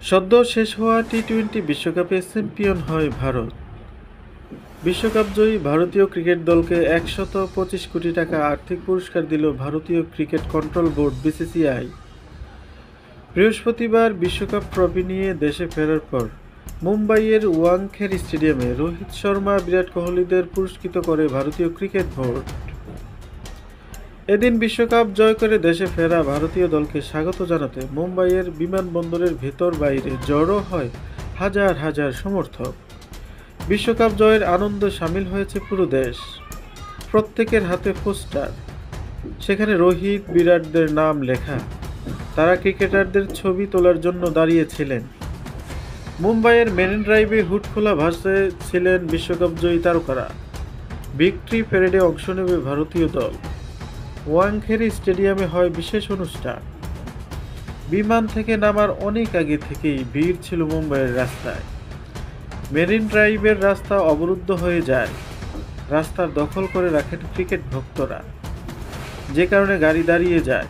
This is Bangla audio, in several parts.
সদ্য শেষ হওয়া টি-20 বিশ্বকাপে চ্যাম্পিয়ন হয় ভারত। বিশ্বকাপজয়ী ভারতীয় ক্রিকেট দলকে ১২৫ কোটি টাকা আর্থিক পুরস্কার দিল ভারতীয় ক্রিকেট কন্ট্রোল বোর্ড বিসিসিআই। বৃহস্পতিবার বিশ্বকাপ ট্রফি নিয়ে দেশে ফেরার পর মুম্বাইয়ের ওয়াংখেড়ে স্টেডিয়ামে রোহিত শর্মা, বিরাট কোহলিদের পুরস্কৃত করে ভারতীয় ক্রিকেট বোর্ড। এদিন বিশ্বকাপ জয় করে দেশে ফেরা ভারতীয় দলকে স্বাগত জানাতে মুম্বাইয়ের বিমানবন্দরের ভেতর বাইরে জড়ো হয় হাজার হাজার সমর্থক। বিশ্বকাপ জয়ের আনন্দে সামিল হয়েছে পুরো দেশ। প্রত্যেকের হাতে পোস্টার, সেখানে রোহিত, বিরাটদের নাম লেখা। তারা ক্রিকেটারদের ছবি তোলার জন্য দাঁড়িয়েছিলেন। মুম্বাইয়ের মেরিন ড্রাইভে হুড খোলা ভাসে ছিলেন বিশ্বকাপজয়ী তারকারা। ভিক্টরি প্যারেডে অংশ নেবে ভারতীয় দল। ওয়াংখেড়ে স্টেডিয়ামে হয় বিশেষ অনুষ্ঠান। বিমান থেকে নামার অনেক আগে থেকেই ভিড় ছিল মুম্বাইয়ের রাস্তায়। মেরিন ড্রাইভের রাস্তা অবরুদ্ধ হয়ে যায়। রাস্তার দখল করে রাখেন ক্রিকেট ভক্তরা, যে কারণে গাড়ি দাঁড়িয়ে যায়।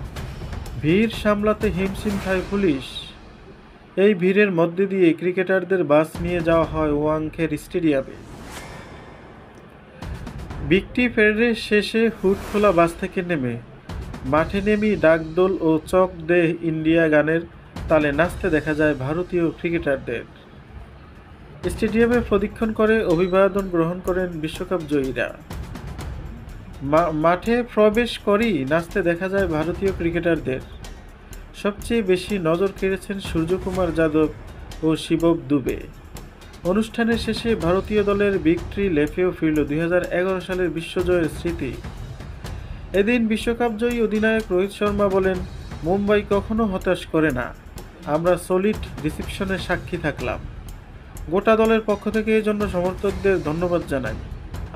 ভিড় সামলাতে হিমশিম খায় পুলিশ। এই ভিড়ের মধ্যে দিয়ে ক্রিকেটারদের বাস নিয়ে যাওয়া হয় ওয়াংখেড়ে স্টেডিয়ামে। ভিক্টরি প্যারেডের শেষে হুড খোলা বাস থেকে নেমে মাঠে নেমেই ডাকদোল ও চক দে ইন্ডিয়া গানের তালে নাচতে দেখা যায় ভারতীয় ক্রিকেটারদের। স্টেডিয়ামে প্রদক্ষিণ করে অভিবাদন গ্রহণ করেন বিশ্বকাপ জয়ীরা। মাঠে প্রবেশ করেই নাচতে দেখা যায় ভারতীয় ক্রিকেটারদের। সবচেয়ে বেশি নজর কেড়েছেন সূর্যকুমার যাদব ও শিবম দুবে। অনুষ্ঠানের শেষে ভারতীয় দলের ভিক্টরি লেপেও ফিরল ২০১১ সালের বিশ্বজয়ের স্মৃতি। এদিন বিশ্বকাপজয়ী অধিনায়ক রোহিত শর্মা বলেন, মুম্বাই কখনো হতাশ করে না। আমরা সলিড রিসেপশনের সাক্ষী থাকলাম। গোটা দলের পক্ষ থেকে এই জন্য সমর্থকদের ধন্যবাদ জানাই।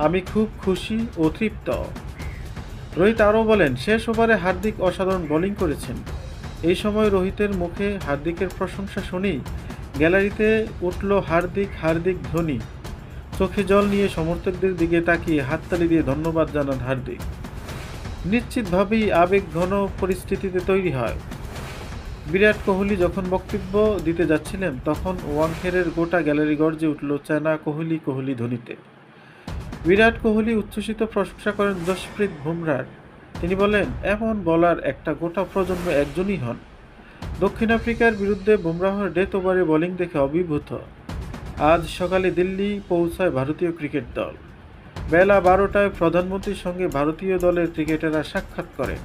আমি খুব খুশি ও তৃপ্ত। রোহিত আরও বলেন, শেষ ওভারে হার্দিক অসাধারণ বোলিং করেছেন। এই সময় রোহিতের মুখে হার্দিকের প্রশংসা শুনেই গ্যালারিতে উঠল হার্দিক হার্দিক ধ্বনি। চোখে জল নিয়ে সমর্থকদের দিকে তাকিয়ে হাততালি দিয়ে ধন্যবাদ জানান হার্দিক। নিশ্চিতভাবেই আবেগঘন পরিস্থিতিতে তৈরি হয়। বিরাট কোহলি যখন বক্তব্য দিতে যাচ্ছিলেন, তখন ওয়াংখেড়ের গোটা গ্যালারি গর্জে উঠল চেনা কোহলি কোহলি ধ্বনিতে। বিরাট কোহলি উচ্ছ্বসিত প্রশংসা করেন জসপ্রীত বুমরার। তিনি বলেন, এমন বোলার একটা গোটা প্রজন্মে একজনই হন। দক্ষিণ আফ্রিকার বিরুদ্ধে বুমরাহর ডেথ ওভারে বোলিং দেখে অভিভূত। আজ সকালে দিল্লি পৌঁছায় ভারতীয় ক্রিকেট দল। বেলা ১২টায় প্রধানমন্ত্রীর সঙ্গে ভারতীয় দলের ক্রিকেটাররা সাক্ষাৎ করেন।